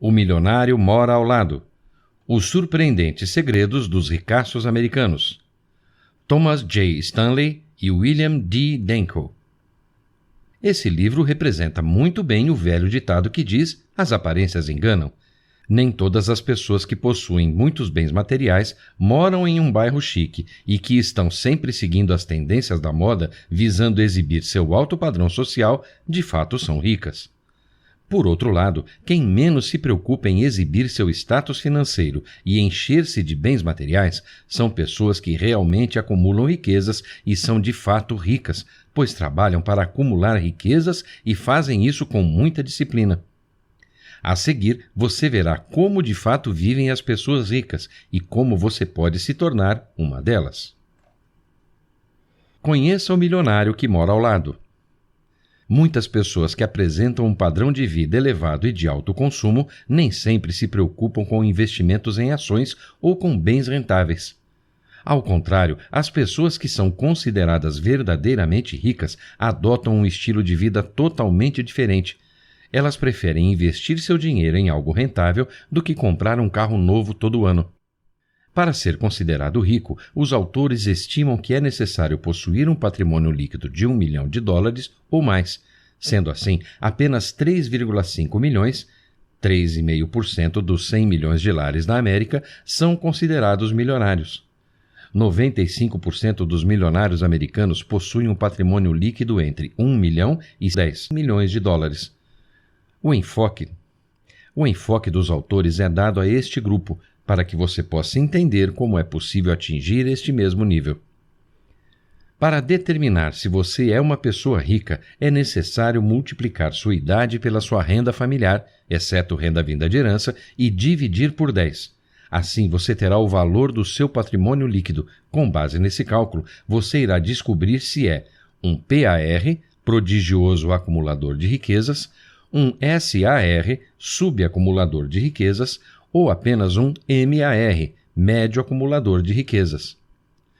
O milionário mora ao lado. Os surpreendentes segredos dos ricaços americanos. Thomas J. Stanley e William D. Danko. Esse livro representa muito bem o velho ditado que diz: as aparências enganam. Nem todas as pessoas que possuem muitos bens materiais moram em um bairro chique e que estão sempre seguindo as tendências da moda visando exibir seu alto padrão social, de fato são ricas. Por outro lado, quem menos se preocupa em exibir seu status financeiro e encher-se de bens materiais são pessoas que realmente acumulam riquezas e são de fato ricas, pois trabalham para acumular riquezas e fazem isso com muita disciplina. A seguir, você verá como de fato vivem as pessoas ricas e como você pode se tornar uma delas. Conheça o milionário que mora ao lado. Muitas pessoas que apresentam um padrão de vida elevado e de alto consumo nem sempre se preocupam com investimentos em ações ou com bens rentáveis. Ao contrário, as pessoas que são consideradas verdadeiramente ricas adotam um estilo de vida totalmente diferente. Elas preferem investir seu dinheiro em algo rentável do que comprar um carro novo todo ano. Para ser considerado rico, os autores estimam que é necessário possuir um patrimônio líquido de $1 milhão ou mais. Sendo assim, apenas 3,5 milhões, 3,5% dos 100 milhões de lares da América, são considerados milionários. 95% dos milionários americanos possuem um patrimônio líquido entre $1 milhão e $10 milhões. O enfoque dos autores é dado a este grupo, para que você possa entender como é possível atingir este mesmo nível. Para determinar se você é uma pessoa rica, é necessário multiplicar sua idade pela sua renda familiar, exceto renda vinda de herança, e dividir por 10. Assim, você terá o valor do seu patrimônio líquido. Com base nesse cálculo, você irá descobrir se é um PAR, prodigioso acumulador de riquezas, um SAR, subacumulador de riquezas, ou apenas um MAR, médio acumulador de riquezas.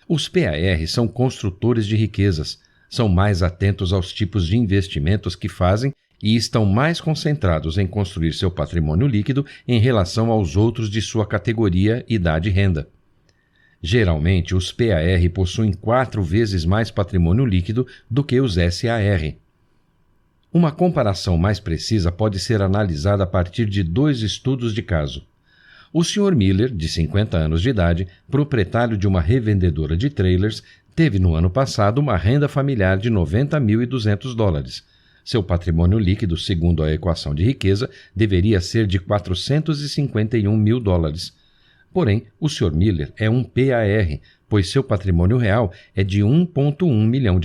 Os PAR são construtores de riquezas, são mais atentos aos tipos de investimentos que fazem e estão mais concentrados em construir seu patrimônio líquido em relação aos outros de sua categoria, idade e renda. Geralmente, os PAR possuem 4 vezes mais patrimônio líquido do que os SAR. Uma comparação mais precisa pode ser analisada a partir de 2 estudos de caso. O Sr. Miller, de 50 anos de idade, proprietário de uma revendedora de trailers, teve no ano passado uma renda familiar de $90.200. Seu patrimônio líquido, segundo a equação de riqueza, deveria ser de $451 mil. Porém, o Sr. Miller é um PAR, pois seu patrimônio real é de $1,1 milhão.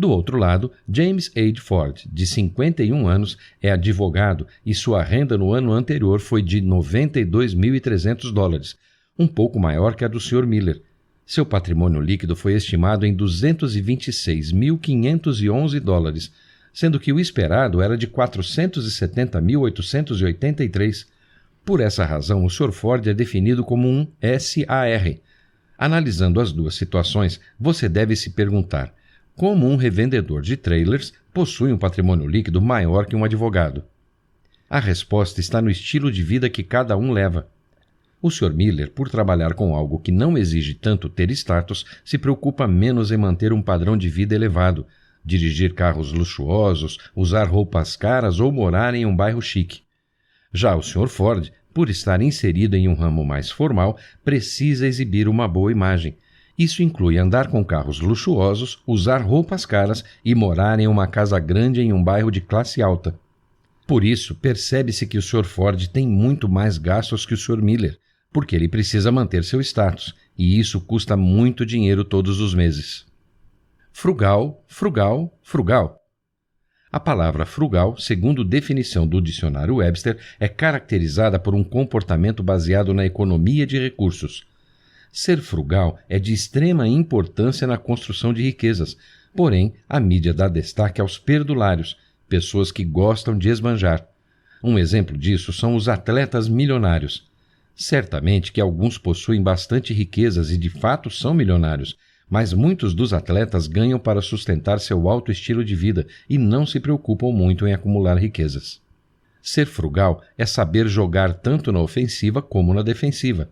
Do outro lado, James H. Ford, de 51 anos, é advogado e sua renda no ano anterior foi de $92.300, um pouco maior que a do Sr. Miller. Seu patrimônio líquido foi estimado em $226.511, sendo que o esperado era de $470.883. Por essa razão, o Sr. Ford é definido como um SAR. Analisando as duas situações, você deve se perguntar: como um revendedor de trailers possui um patrimônio líquido maior que um advogado? A resposta está no estilo de vida que cada um leva. O Sr. Miller, por trabalhar com algo que não exige tanto ter status, se preocupa menos em manter um padrão de vida elevado, dirigir carros luxuosos, usar roupas caras ou morar em um bairro chique. Já o Sr. Ford, por estar inserido em um ramo mais formal, precisa exibir uma boa imagem. Isso inclui andar com carros luxuosos, usar roupas caras e morar em uma casa grande em um bairro de classe alta. Por isso, percebe-se que o Sr. Ford tem muito mais gastos que o Sr. Miller, porque ele precisa manter seu status, e isso custa muito dinheiro todos os meses. Frugal, frugal, frugal. A palavra frugal, segundo definição do dicionário Webster, é caracterizada por um comportamento baseado na economia de recursos. Ser frugal é de extrema importância na construção de riquezas, porém, a mídia dá destaque aos perdulários, pessoas que gostam de esbanjar. Um exemplo disso são os atletas milionários. Certamente que alguns possuem bastante riquezas e de fato são milionários, mas muitos dos atletas ganham para sustentar seu alto estilo de vida e não se preocupam muito em acumular riquezas. Ser frugal é saber jogar tanto na ofensiva como na defensiva.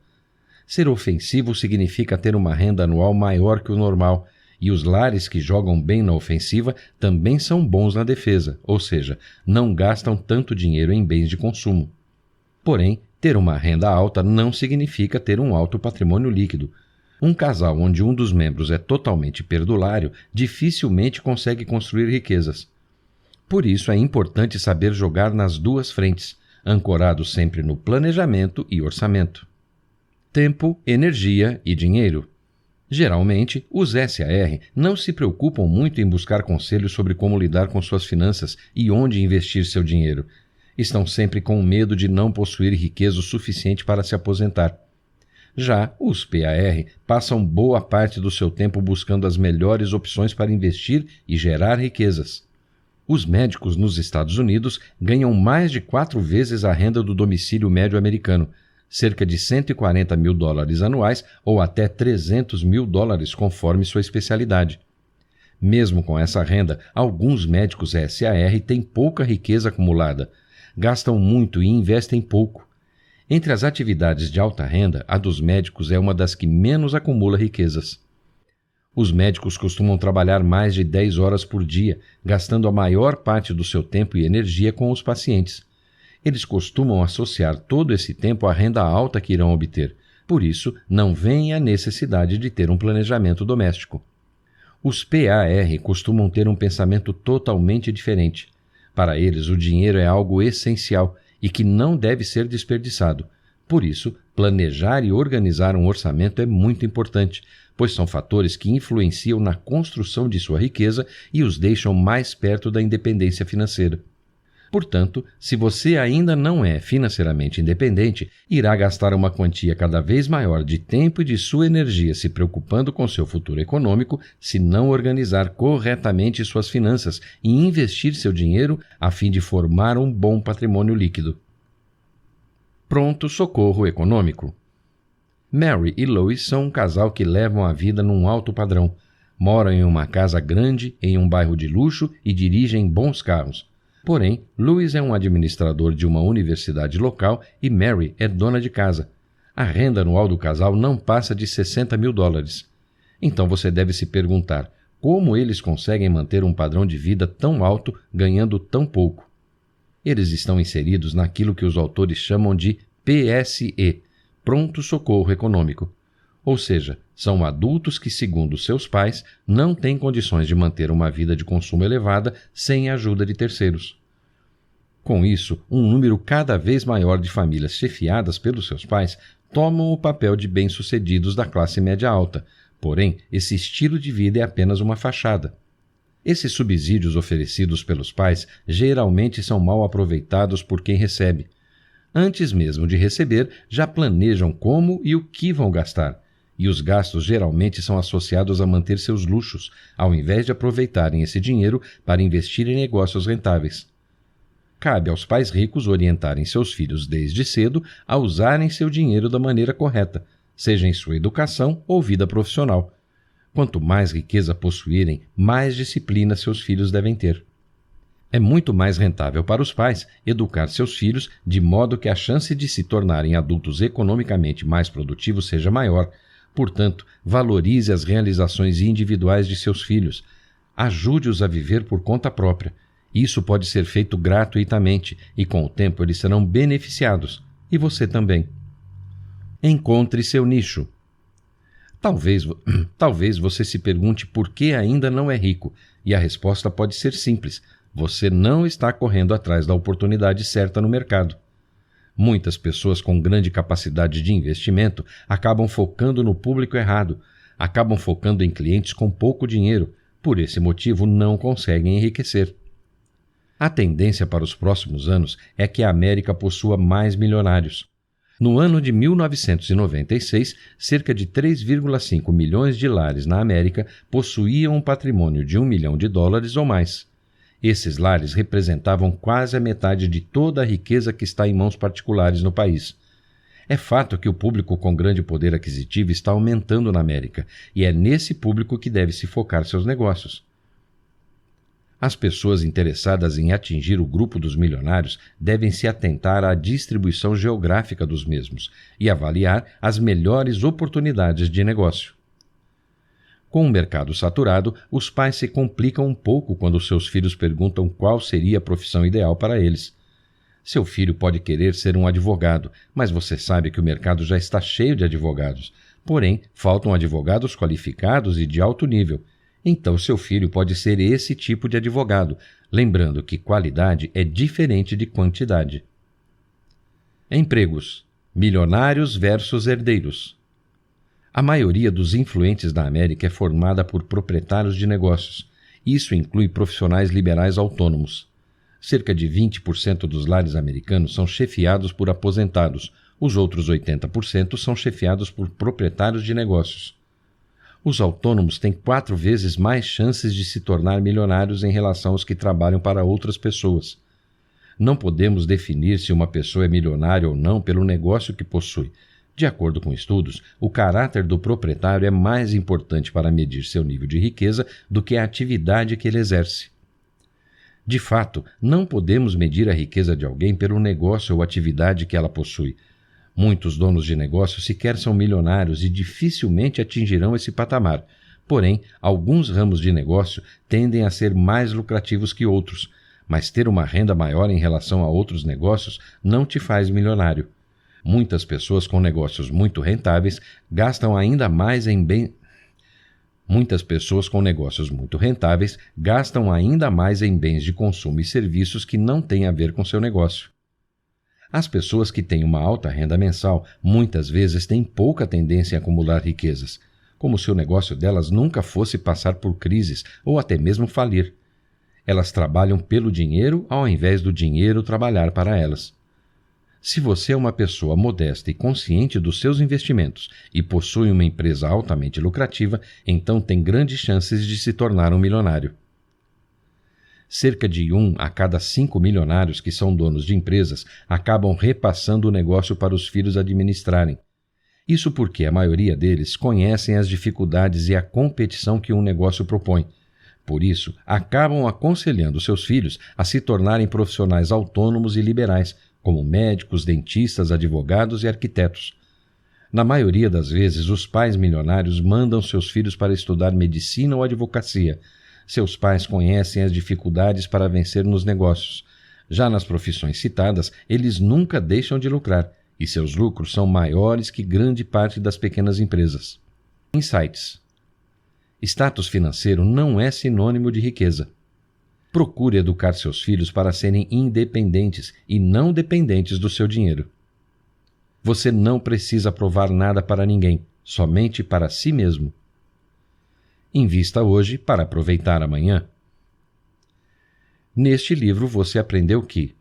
Ser ofensivo significa ter uma renda anual maior que o normal, e os lares que jogam bem na ofensiva também são bons na defesa, ou seja, não gastam tanto dinheiro em bens de consumo. Porém, ter uma renda alta não significa ter um alto patrimônio líquido. Um casal onde um dos membros é totalmente perdulário dificilmente consegue construir riquezas. Por isso é importante saber jogar nas duas frentes, ancorado sempre no planejamento e orçamento. Tempo, energia e dinheiro. Geralmente, os SAR não se preocupam muito em buscar conselhos sobre como lidar com suas finanças e onde investir seu dinheiro. Estão sempre com medo de não possuir riqueza o suficiente para se aposentar. Já os PAR passam boa parte do seu tempo buscando as melhores opções para investir e gerar riquezas. Os médicos nos Estados Unidos ganham mais de 4 vezes a renda do domicílio médio americano, cerca de $140 mil anuais ou até $300 mil conforme sua especialidade. Mesmo com essa renda, alguns médicos SAR têm pouca riqueza acumulada, gastam muito e investem pouco. Entre as atividades de alta renda, a dos médicos é uma das que menos acumula riquezas. Os médicos costumam trabalhar mais de 10 horas por dia, gastando a maior parte do seu tempo e energia com os pacientes. Eles costumam associar todo esse tempo à renda alta que irão obter, por isso não veem a necessidade de ter um planejamento doméstico. Os PAR costumam ter um pensamento totalmente diferente. Para eles, o dinheiro é algo essencial e que não deve ser desperdiçado. Por isso, planejar e organizar um orçamento é muito importante, pois são fatores que influenciam na construção de sua riqueza e os deixam mais perto da independência financeira. Portanto, se você ainda não é financeiramente independente, irá gastar uma quantia cada vez maior de tempo e de sua energia se preocupando com seu futuro econômico se não organizar corretamente suas finanças e investir seu dinheiro a fim de formar um bom patrimônio líquido. Pronto socorro econômico. Mary e Lois são um casal que levam a vida num alto padrão. Moram em uma casa grande, em um bairro de luxo e dirigem bons carros. Porém, Louis é um administrador de uma universidade local e Mary é dona de casa. A renda anual do casal não passa de $60 mil. Então você deve se perguntar como eles conseguem manter um padrão de vida tão alto ganhando tão pouco. Eles estão inseridos naquilo que os autores chamam de PSE, Pronto Socorro Econômico. Ou seja, são adultos que, segundo seus pais, não têm condições de manter uma vida de consumo elevada sem a ajuda de terceiros. Com isso, um número cada vez maior de famílias chefiadas pelos seus pais tomam o papel de bem-sucedidos da classe média alta, porém, esse estilo de vida é apenas uma fachada. Esses subsídios oferecidos pelos pais geralmente são mal aproveitados por quem recebe. Antes mesmo de receber, já planejam como e o que vão gastar. E os gastos geralmente são associados a manter seus luxos, ao invés de aproveitarem esse dinheiro para investir em negócios rentáveis. Cabe aos pais ricos orientarem seus filhos desde cedo a usarem seu dinheiro da maneira correta, seja em sua educação ou vida profissional. Quanto mais riqueza possuírem, mais disciplina seus filhos devem ter. É muito mais rentável para os pais educar seus filhos de modo que a chance de se tornarem adultos economicamente mais produtivos seja maior. Portanto, valorize as realizações individuais de seus filhos. Ajude-os a viver por conta própria. Isso pode ser feito gratuitamente e, com o tempo, eles serão beneficiados. E você também. Encontre seu nicho. Talvez você se pergunte por que ainda não é rico, e a resposta pode ser simples. Você não está correndo atrás da oportunidade certa no mercado. Muitas pessoas com grande capacidade de investimento acabam focando no público errado, acabam focando em clientes com pouco dinheiro, por esse motivo não conseguem enriquecer. A tendência para os próximos anos é que a América possua mais milionários. No ano de 1996, cerca de 3,5 milhões de lares na América possuíam um patrimônio de $1 milhão ou mais. Esses lares representavam quase a metade de toda a riqueza que está em mãos particulares no país. É fato que o público com grande poder aquisitivo está aumentando na América, e é nesse público que deve se focar seus negócios. As pessoas interessadas em atingir o grupo dos milionários devem se atentar à distribuição geográfica dos mesmos e avaliar as melhores oportunidades de negócio. Com o mercado saturado, os pais se complicam um pouco quando seus filhos perguntam qual seria a profissão ideal para eles. Seu filho pode querer ser um advogado, mas você sabe que o mercado já está cheio de advogados. Porém, faltam advogados qualificados e de alto nível. Então, seu filho pode ser esse tipo de advogado, lembrando que qualidade é diferente de quantidade. Empregos: milionários versus herdeiros. A maioria dos influentes da América é formada por proprietários de negócios. Isso inclui profissionais liberais autônomos. Cerca de 20% dos lares americanos são chefiados por aposentados. Os outros 80% são chefiados por proprietários de negócios. Os autônomos têm 4 vezes mais chances de se tornar milionários em relação aos que trabalham para outras pessoas. Não podemos definir se uma pessoa é milionária ou não pelo negócio que possui. De acordo com estudos, o caráter do proprietário é mais importante para medir seu nível de riqueza do que a atividade que ele exerce. De fato, não podemos medir a riqueza de alguém pelo negócio ou atividade que ela possui. Muitos donos de negócio sequer são milionários e dificilmente atingirão esse patamar. Porém, alguns ramos de negócio tendem a ser mais lucrativos que outros, mas ter uma renda maior em relação a outros negócios não te faz milionário. Muitas pessoas com negócios muito rentáveis gastam ainda mais em bens de consumo e serviços que não têm a ver com seu negócio. As pessoas que têm uma alta renda mensal muitas vezes têm pouca tendência a acumular riquezas, como se o negócio delas nunca fosse passar por crises ou até mesmo falir. Elas trabalham pelo dinheiro ao invés do dinheiro trabalhar para elas. Se você é uma pessoa modesta e consciente dos seus investimentos e possui uma empresa altamente lucrativa, então tem grandes chances de se tornar um milionário. Cerca de 1 a cada 5 milionários que são donos de empresas acabam repassando o negócio para os filhos administrarem. Isso porque a maioria deles conhecem as dificuldades e a competição que um negócio propõe. Por isso, acabam aconselhando seus filhos a se tornarem profissionais autônomos e liberais, como médicos, dentistas, advogados e arquitetos. Na maioria das vezes, os pais milionários mandam seus filhos para estudar medicina ou advocacia. Seus pais conhecem as dificuldades para vencer nos negócios. Já nas profissões citadas, eles nunca deixam de lucrar, e seus lucros são maiores que grande parte das pequenas empresas. Insights: status financeiro não é sinônimo de riqueza. Procure educar seus filhos para serem independentes e não dependentes do seu dinheiro. Você não precisa provar nada para ninguém, somente para si mesmo. Invista hoje para aproveitar amanhã. Neste livro você aprendeu que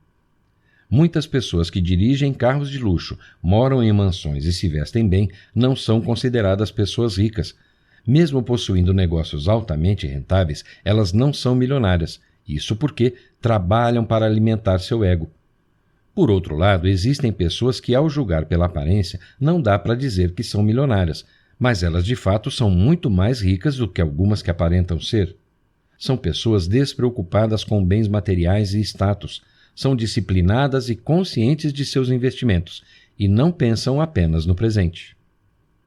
muitas pessoas que dirigem carros de luxo, moram em mansões e se vestem bem não são consideradas pessoas ricas. Mesmo possuindo negócios altamente rentáveis, elas não são milionárias. Isso porque trabalham para alimentar seu ego. Por outro lado, existem pessoas que, ao julgar pela aparência, não dá para dizer que são milionárias, mas elas de fato são muito mais ricas do que algumas que aparentam ser. São pessoas despreocupadas com bens materiais e status, são disciplinadas e conscientes de seus investimentos, e não pensam apenas no presente.